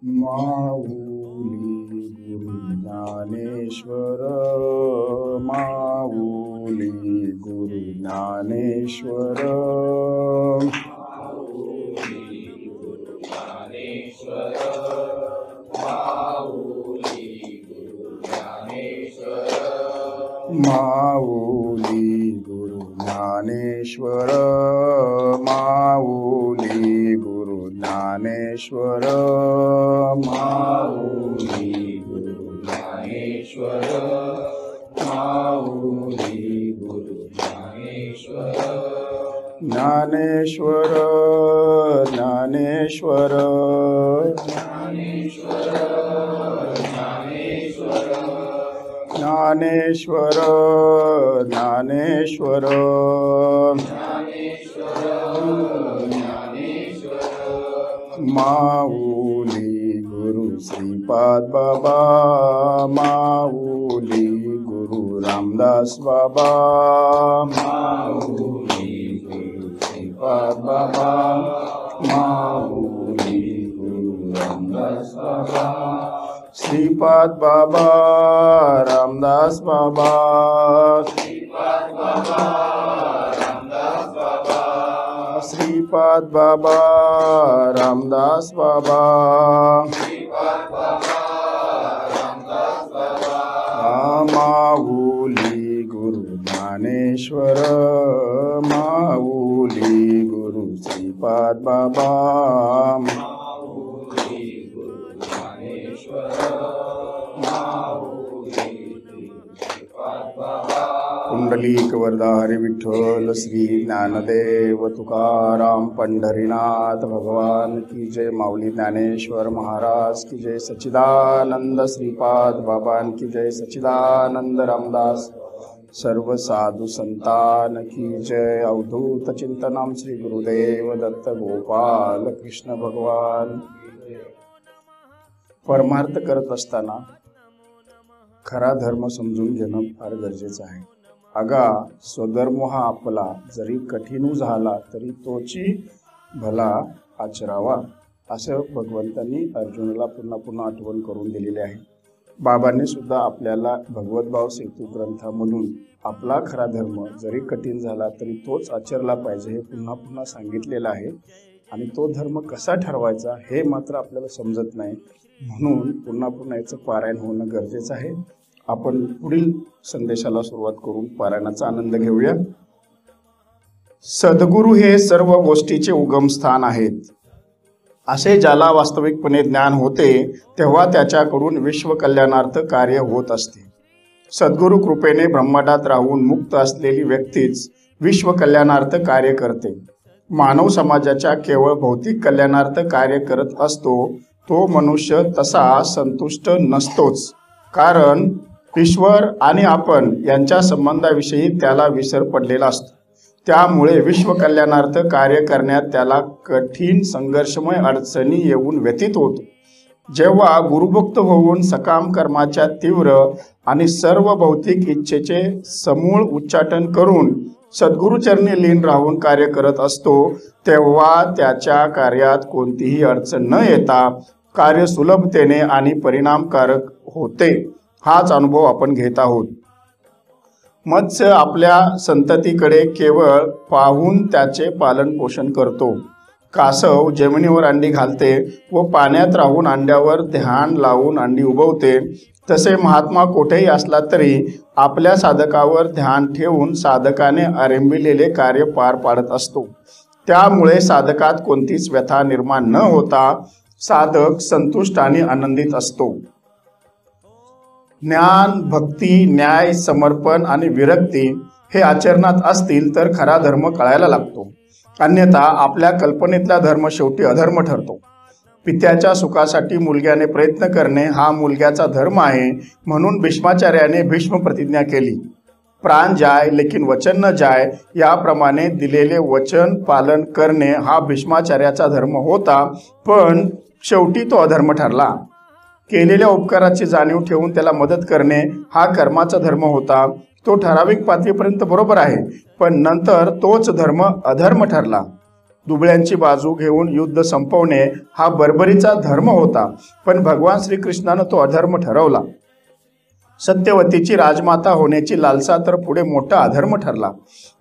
माऊली गुरु ज्ञानेश्वर, माऊली गुरु ज्ञानेश्वर, माऊली गुरु ज्ञानेश्वर, माऊली गुरु ज्ञानेश्वर, माऊली गुरु ज्ञानेश्वर, माऊली गुरु ज्ञानेश्वर, ज्ञानेश्वर ज्ञानेश्वर ज्ञानेश्वर ज्ञानेश्वर ज्ञानेश्वर ज्ञानेश्वर, माऊली गुरु श्रीपाद बाबा, माऊली गुरु रामदास बाबा, माऊली गुरु श्रीपाद बाबा, माऊली गुरु रामदास बाबा, श्रीपाद बाबा रामदास बाबा, श्रीपाद बाबा रामदास बाबा, श्रीपाद बाबा रामदास बाबा, श्रीपाद बाबा रामदास बाबा, माऊली गुरु ज्ञानेश्वर, माऊली गुरु श्रीपाद बाबा, पुंडलिक वरदा हरी विठ्ठल श्री ज्ञानदेव तुकाराम पंढरीनाथ भगवान की जय, माऊली ज्ञानेश्वर महाराज की जय, सच्चिदानंद श्रीपाद बाबान की जय, सच्चिदानंद रामदास सर्व साधु संतान की जय, अवधूत चिंतनम श्री गुरुदेव दत्त गोपाल कृष्ण भगवान। परमार्थ करत असताना खरा धर्म समजून घेणं फार गरजेचं आहे। अगा स्वधर्म हा आपला जरी कठीण झाला तरी तोची भला आचरावा, असं भगवंतांनी अर्जुनाला पुन्हा पुन्हा आठवण करून दिलेले आहे। बाबांनी सुद्धा आपल्याला भगवद्भाव सेतू ग्रंथामधून आपला खरा धर्म जरी कठीण झाला तरी तोच आचरला पाहिजे हे पुन्हा पुन्हा सांगितलेलं आहे। आणि तो धर्म कसा ठरवायचा हे मात्र आपल्याला समजत नाही, म्हणून पुन्हा पुन्हा याचं पारायण होणं गरजेचं आहे। आपण पुढील संदेशाला सुरुवात करून पारायणाचा आनंद घेऊया। सद्गुरू हे सर्व गोष्टीचे उगमस्थान आहेत, असे ज्याला वास्तविकपणे ज्ञान होते तेव्हा त्याच्याकडून विश्व कल्याणार्थ कार्य होत असते। सद्गुरू कृपेने ब्रह्मांडात राहून मुक्त असलेली व्यक्तीच विश्व कल्याणार्थ कार्य करते। मानव समाजाच्या केवळ भौतिक कल्याणार्थ कार्य करत असतो तो मनुष्य तसा संतुष्ट नसतोच, कारण ईश्वर आणि आपण यांच्या संबंधाविषयी त्याला विसर पडलेला असतो। त्यामुळे विश्व कल्याणार्थ कार्य करण्यात त्याला कठीण संघर्षमय अडचणी येऊन व्यतीत होतो। जेव्हा गुरुभक्त होऊन सकाम कर्माच्या तीव्र आणि सर्व भौतिक इच्छेचे समूळ उच्चाटन करून सद्गुरुचरणी लीन राहून कार्य करत असतो तेव्हा त्याच्या कार्यात कोणतीही अडचण न येता कार्य सुलभतेने आणि परिणामकारक होते। हाच अनुभव आपण घेत आहोत। मत्स्य आपल्या संततीकडे केवळ पाहून त्याचे पालन पोषण करतो। कासव जमिनीवर अंडी घालते व पाण्यात राहून अंड्यावर ध्यान लावून अंडी उबवते, तसे महात्मा कोठेही असला तरी आपल्या साधकावर ध्यान ठेवून साधकाने आरंभिलेले कार्य पार पाडत असतो। त्यामुळे साधकात कोणतीच व्यथा निर्माण न होता साधक संतुष्ट आणि आनंदित असतो। ज्ञान, भक्ती, न्याय, समर्पण आणि विरक्ती हे आचरणात असतील तर खरा धर्म कळायला लागतो, अन्यथा आपल्या कल्पनेतला धर्म शेवटी अधर्म ठरतो। पित्याच्या सुखासाठी मुलग्याने प्रयत्न करणे हा मुलग्याचा धर्म आहे, म्हणून भीष्माचार्याने भीष्म प्रतिज्ञा केली, प्राण जाय लेकिन वचन न जाय, याप्रमाणे दिलेले वचन पालन करणे हा भीष्माचार्याचा धर्म होता, पण शेवटी तो अधर्म ठरला। केलेल्या उपकाराची जाणीव ठेवून त्याला मदत करणे हा कर्माचा धर्म होता, तो ठराविक पातळीपर्यंत बरोबर आहे, पण नंतर तोच धर्म अधर्म ठरला। दुबळ्यांची बाजू घेऊन युद्ध संपवणे हा बर्बरीचा धर्म होता, पण भगवान श्रीकृष्णानं तो अधर्म ठरवला. सत्यवतीची राजमाता होण्याची लालसा तर पुढे मोठा अधर्म ठरला.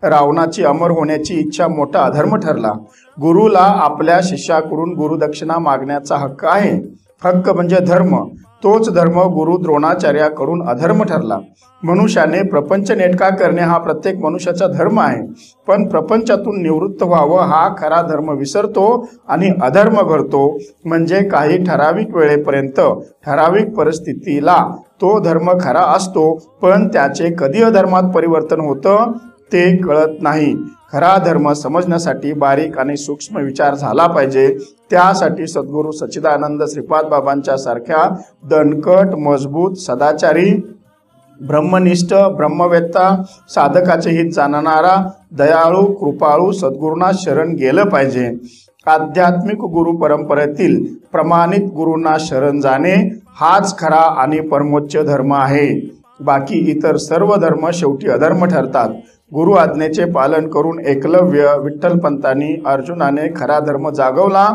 रावणाची अमर होण्याची इच्छा मोठा अधर्म ठरला. गुरुला आपल्या शिष्याकडून गुरुदक्षिणा मागण्याचा हक्क आहे. हक्क म्हणजे धर्म. तोच धर्म गुरु द्रोणाचार्याकडून अधर्म ठरला. मनुष्याने प्रपंच नेटका करणे हा प्रत्येक मनुष्याचा धर्म आहे, पण प्रपंचातून निवृत्त व्हावं हा खरा धर्म विसरतो आणि अधर्म घडतो. म्हणजे काही ठराविक वेळेपर्यंत ठराविक परिस्थितीला तो धर्म खरा असतो, पण त्याचे कधी अधर्मात परिवर्तन होतं ते कळत नाही. खरा धर्म समजण्यासाठी बारीक आणि सूक्ष्म विचार झाला पाहिजे. त्यासाठी सद्गुरू सच्चिदानंद श्रीपाद बाबांच्या सारख्या दणकट, मजबूत, सदाचारी, ब्रह्मनिष्ठ, ब्रह्मवेत्ता, साधकाचे हित जाणणारा, दयाळू, कृपाळू सद्गुरूंना शरण गेलं पाहिजे. आध्यात्मिक गुरु परंपरेतील प्रमाणित गुरूंना शरण जाणे हाच खरा आणि परमोच्च धर्म आहे. बाकी इतर सर्व धर्म शेवटी अधर्म ठरतात. गुरु आज्ञेचे पालन करून एकलव्य विठ्ठलपंतांनी अर्जुनाने खरा धर्म जागवला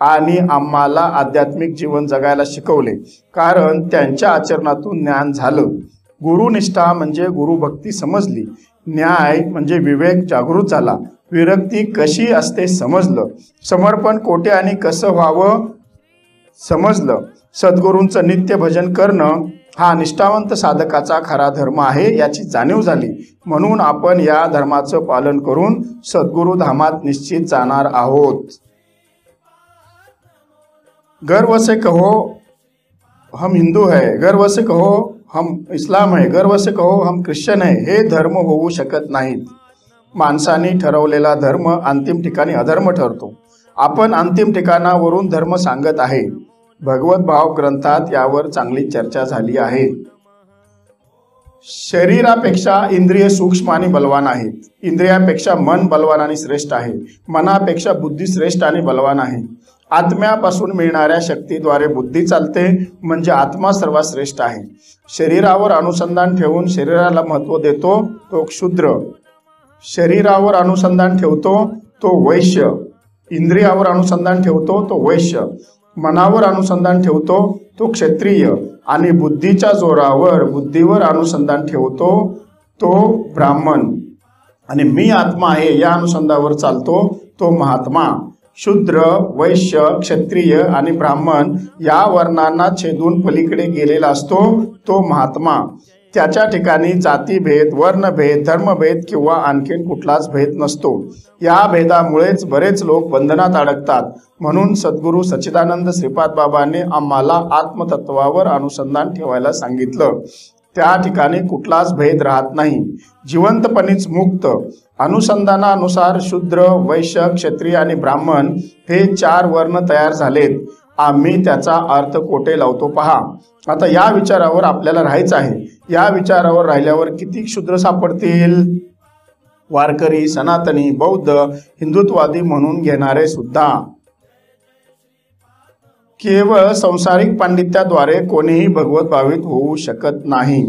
आणि आम्हाला आध्यात्मिक जीवन जगायला शिकवले, कारण त्यांच्या आचरणातून ज्ञान झालं. गुरुनिष्ठा म्हणजे गुरुभक्ती समजली. न्याय म्हणजे विवेक जागृत झाला. विरक्ती कशी असते समजलं. समर्पण कोठे आणि कसं व्हावं समजलं. सद्गुरूंचं नित्य भजन करणं हा निष्ठावंत साधकाचा खरा धर्म आहे याची जाणीव झाली. म्हणून आपण या धर्माचं पालन करून सद्गुरु धामात निश्चित जाणार आहोत. गर्व से कहो हम हिंदू है, गर्व से कहो हम इस्लाम है, गर्व से कहो हम ख्रिश्चन है, हे धर्म होऊ शकत नाहीत. माणसाने ठरवलेला धर्म अंतिम ठिकाणी अधर्म ठरतो. आपण अंतिम ठिकाणावरून धर्म सांगत आहे. भगवत भाव ग्रंथात यावर चांगली चर्चा झाली आहे. शरीरापेक्षा इंद्रिय सूक्ष्म आणि बलवान आहेत. इंद्रियापेक्षा मन बलवान आणि श्रेष्ठ आहे. मनापेक्षा बुद्धी श्रेष्ठ आणि बलवान आहे. आत्म्यापासून मिळणाऱ्या शक्तीद्वारे बुद्धी चालते, म्हणजे आत्मा सर्वात श्रेष्ठ आहे. शरीरावर अनुसंधान ठेवून शरीराला महत्त्व देतो तो क्षुद्र. शरीरावर अनुसंधान ठेवतो तो वैश्य. इंद्रियावर अनुसंधान ठेवतो तो वैश्य. मनावर अनुसंधान ठेवतो तो क्षत्रिय. आणि बुद्धीच्या जोरावर बुद्धीवर अनुसंधान ठेवतो तो ब्राह्मण. आणि मी आत्मा आहे या अनुसंधानावर चालतो तो महात्मा. शूद्र, वैश्य, क्षत्रिय आणि ब्राह्मण या वर्णांना छेदून पलीकडे गेलेला असतो तो महात्मा. त्याच्या ठिकाणी जातीभेद, वर्णभेद, धर्मभेद किंवा आणखीन कुठलाच भेद नसतो. या भेदामुळेच बरेच लोक बंधनात अडकतात. म्हणून सद्गुरू सच्चिदानंद श्रीपाद बाबांनी आम्हाला आत्मतत्वावर अनुसंधान ठेवायला सांगितलं. त्या ठिकाणी कुठलाच भेद राहत नाही. जिवंतपणीच मुक्त. अनुसंधानानुसार शूद्र, वैश्य, क्षत्रिय आणि ब्राह्मण हे 4 वर्ण तयार झालेत. आम्ही त्याचा अर्थ कोठे लावतो पहा. आता या विचारावर आपल्याला राहायचं आहे. या विचारावर राहिल्यावर किती क्षुद्र सापडतील. वारकरी, सनातनी, बौद्ध, हिंदुत्ववादी म्हणून घेणारे सुद्धा. केवळ सांसारिक पांडित्याद्वारे कोणीही भगवत भावित होऊ शकत नाही.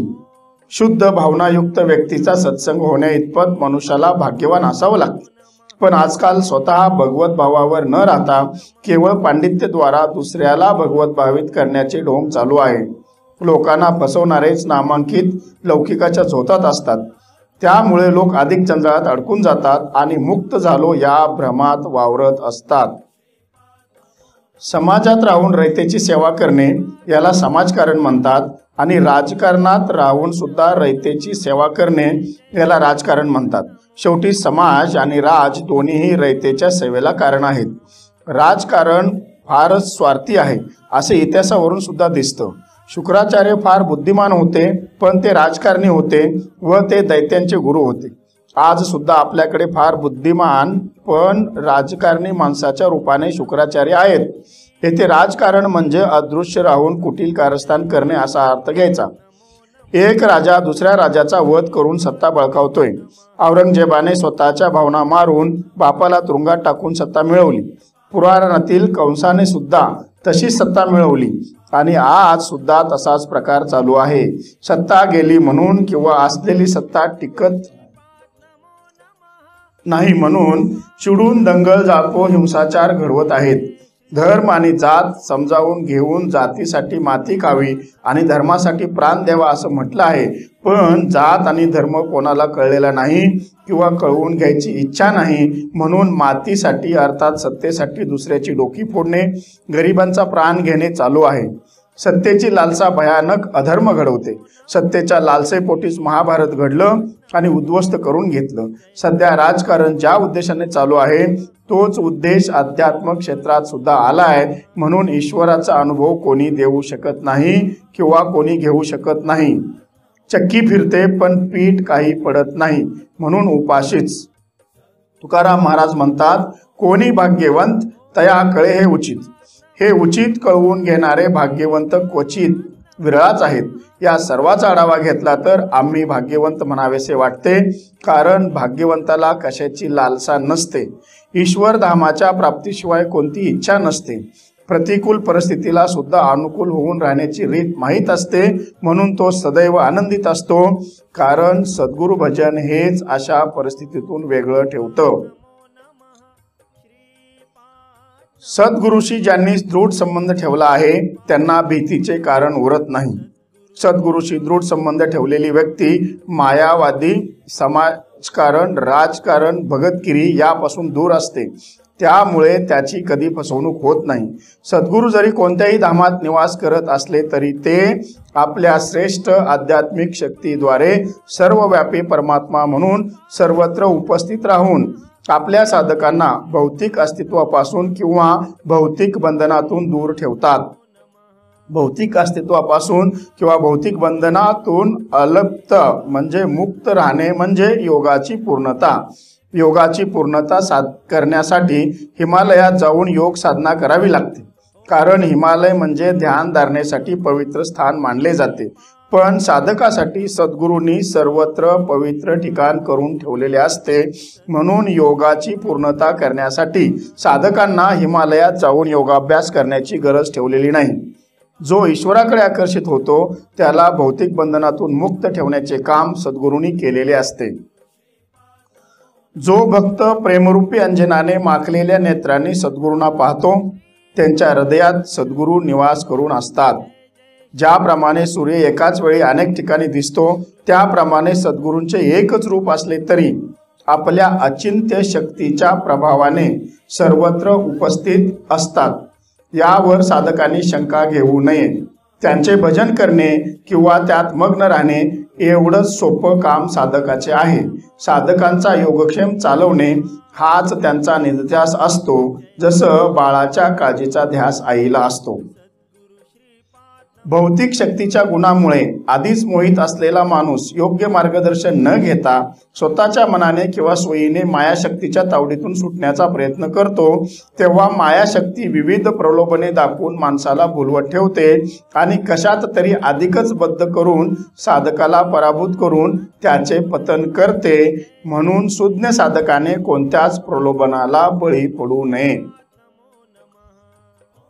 शुद्ध भावनायुक्त व्यक्तीचा सत्संग होण्या इतपत मनुष्याला भाग्यवान असावं लागतं. पण आजकाल स्वतः भगवत भावावर न राहता केवळ पांडित्यद्वारा दुसऱ्याला भगवत भावित करण्याचे ढोंग चालू आहे. लोकांना फसवणारेच नामांकित लौकिकाच्या झोतात असतात. त्यामुळे लोक अधिक जंजाळात अडकून जातात आणि मुक्त झालो या भ्रमात वावरत असतात. समाजात राहून रयतेची सेवा करणे याला समाजकारण म्हणतात आणि राजकारणात राहून सुद्धा रयतेची सेवा करणे याला राजकारण म्हणतात. शेवटी समाज आणि राज दोन्हीही रयतेच्या सेवेला कारण आहेत. राजकारण फारच स्वार्थी आहे असे इतिहासावरून सुद्धा दिसतं. शुक्राचार्य फार बुद्धिमान होते, पण ते राजकारणी होते व ते दैत्यांचे गुरु होते. आज सुद्धा आपल्याकडे फार बुद्धिमान पण राजकारणी माणसाच्या रूपाने शुक्राचार्य आहेत. येथे राजकारण म्हणजे अदृश्य राहून कुटील कारस्थान करणे असा अर्थ घ्यायचा. एक राजा दुसऱ्या राजाचा वध करून सत्ता बळकावतोय. औरंगजेबाने स्वतःच्या भावना मारून बापाला तुरुंगात टाकून सत्ता मिळवली. पुराणातील कंसाने सुद्धा तशीच सत्ता मिळवली आणि आज सुद्धा तसाच प्रकार चालू आहे. सत्ता गेली म्हणून किंवा असलेली सत्ता टिकत नाही म्हणून चिडून दंगल जाळपोळ हिंसाचार घडवत आहेत। धर्म आणि जात समजावून घेऊन जातीसाठी माती खावी आणि धर्मासाठी प्राण द्यावा असं म्हटलं आहे, पण जात आणि धर्म कोणाला कळलेला नाही किंवा कळवून घ्यायची इच्छा नाही, म्हणून मातीसाठी अर्थात सत्तेसाठी दुसऱ्याची डोकी फोडणे, गरिबांचा प्राण घेणे चालू आहे। सत्तेची लालसा भयानक अधर्म घडवते। सत्तेच्या लालसेपोटीच महाभारत घडलं आणि उद्ध्वस्त करून घेतलं। सध्या राजकारण ज्या उद्देशाने चालू आहे तोच उद्देश अध्यात्म क्षेत्रात सुद्धा आला आहे, म्हणून ईश्वराचा अनुभव कोणी देऊ शकत नाही किंवा कोणी घेऊ शकत नाही। चक्की फिरते पण पीठ काही पडत नाही, म्हणून उपाशीच। तुकाराम महाराज म्हणतात, कोणी भाग्यवंत तया कळे हे उचित। हे उचित कळवून घेणारे भाग्यवंत क्वचित विरळाच आहेत। या सर्वाचा आढावा घेतला तर आम्ही भाग्यवंत म्हणावेसे वाटते, कारण भाग्यवंताला कशाची लालसा नसते, ईश्वर धामाच्या प्राप्तीशिवाय कोणती इच्छा नसते, प्रतिकूल परिस्थितीला सुद्धा अनुकूल होऊन राहण्याची रीत माहीत असते, म्हणून तो सदैव आनंदित असतो, कारण सद्गुरु भजन हेच अशा परिस्थितीतून वेगळं ठेवतं। सद्गुरूशी ज्यांनी दृढ संबंध ठेवला आहे त्यांना भीतीचे कारण उरत नाही। सद्गुरूशी दृढ संबंध ठेवलेली व्यक्ती मायावादी, समाजकारण, राजकारण, भगतगिरी यापासून दूर असते, त्यामुळे त्याची कधी फसवणूक होत नाही। सद्गुरू जरी कोणत्याही धामात निवास करत असले तरी ते आपल्या श्रेष्ठ आध्यात्मिक शक्तीद्वारे सर्वव्यापी परमात्मा म्हणून सर्वत्र उपस्थित राहून आपल्या साधकांना भौतिक अस्तित्वापासून किंवा भौतिक बंधनातून दूर ठेवतात। भौतिक अस्तित्वापासून किंवा भौतिक बंधनातून अलिप्त म्हणजे मुक्त राहणे म्हणजे योगाची पूर्णता। योगाची पूर्णता करण्यासाठी हिमालयात जाऊन योग साधना करावी लागते, कारण हिमालय म्हणजे ध्यान धारणेसाठी पवित्र स्थान मानले जाते, पण साधकासाठी सद्गुरूंनी सर्वत्र पवित्र ठिकाण करून ठेवलेले असते, म्हणून योगाची पूर्णता करण्यासाठी साधकांना हिमालयात जाऊन योगाभ्यास करण्याची गरज ठेवलेली नाही। जो ईश्वराकडे आकर्षित होतो त्याला भौतिक बंधनातून मुक्त ठेवण्याचे काम सद्गुरूंनी केलेले असते। जो भक्त प्रेमरूपी अंजनाने माखलेल्या नेत्रांनी सद्गुरूंना पाहतो त्यांच्या हृदयात सद्गुरू निवास करून असतात। ज्याप्रमाणे सूर्य एकाच वेळी अनेक ठिकाणी दिसतो त्याप्रमाणे सद्गुरूंचे एकच रूप असले तरी आपल्या अचिंत्य शक्तीच्या प्रभावाने सर्वत्र उपस्थित असतात। यावर साधकांनी शंका घेऊ नये। त्यांचे भजन करणे किंवा त्यात मग्न राहणे एवढंच सोपं काम साधकाचे आहे। साधकांचा योगक्षेम चालवणे हाच त्यांचा निध्यास असतो, जसं बाळाच्या काळजीचा ध्यास आईला असतो। भौतिक शक्तीच्या गुणामुळे आधीच मोहित असलेला माणूस योग्य मार्गदर्शन न घेता स्वतःच्या मनाने किंवा सोयीने मायाशक्तीच्या तावडीतून सुटण्याचा प्रयत्न करतो, तेव्हा मायाशक्ती विविध प्रलोभने दाखवून माणसाला भुलवत ठेवते आणि कशात तरी अधिकच बद्ध करून साधकाला पराभूत करून त्याचे पतन करते। म्हणून सुज्ञ साधकाने कोणत्याच प्रलोभनाला बळी पडू नये।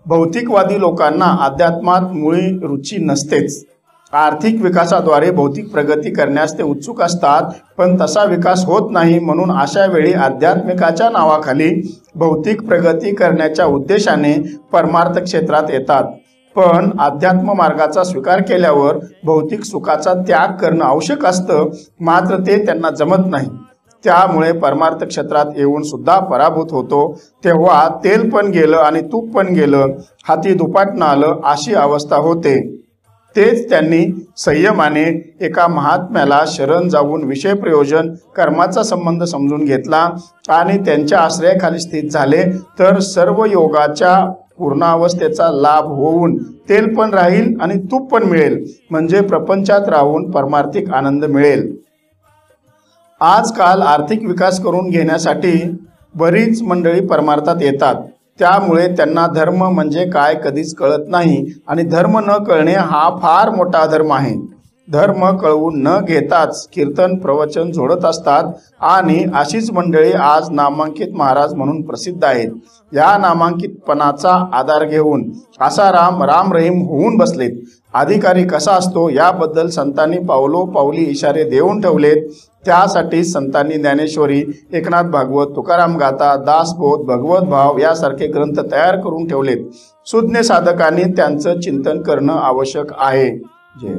भौतिकवादी लोकांना अध्यात्मात मुळी रुची नसतेच। आर्थिक विकासाद्वारे भौतिक प्रगती करण्यास ते उत्सुक असतात, पण तसा विकास होत नाही, म्हणून अशा वेळी आध्यात्मिकाच्या नावाखाली भौतिक प्रगती करण्याच्या उद्देशाने परमार्थ क्षेत्रात येतात। पण अध्यात्म मार्गाचा स्वीकार केल्यावर भौतिक सुखाचा त्याग करणं आवश्यक असतं, मात्र ते त्यांना जमत नाही। त्यामुळे परमार्थ क्षेत्रात येऊन सुद्धा पराभूत होतो। तेव्हा तेल पण गेलं आणि तूप पण गेलं, हाती दुपाटणं आलं अशी अवस्था होते। तेच त्यांनी संयमाने एका महात्म्याला शरण जाऊन विषय प्रयोजन कर्माचा संबंध समजून घेतला आणि त्यांच्या आश्रयाखाली स्थित झाले तर सर्व योगाच्या पूर्णावस्थेचा लाभ होऊन तेल पण राहील आणि तूप पण मिळेल, म्हणजे प्रपंचात राहून परमार्थिक आनंद मिळेल। आजकाल आर्थिक विकास करून घेण्यासाठी बरीच मंडळी परमार्थात येतात, त्यामुळे त्यांना धर्म म्हणजे काय कधीच कळत नाही आणि धर्म न कळणे हा फार मोठा अधर्म आहे। धर्म कळवून न घेताच कीर्तन प्रवचन जोडत असतात आणि अशीच मंडळी आज नामांकित महाराज म्हणून प्रसिद्ध आहेत। या नामांकितपणाचा आधार घेऊन आसाराम राम रहीम होऊन बसलेत। अधिकारी कसा असतो याबद्दल संतांनी पावलोपावली इशारे देऊन ठेवलेत। त्यासाठी संतांनी ज्ञानेश्वरी, एकनाथ भागवत, तुकाराम गाथा, दासबोध, भगवत भाव यासारखे ग्रंथ तयार करून ठेवलेत. सुज्ञ साधकांनी त्यांचं चिंतन करणं आवश्यक आहे. जय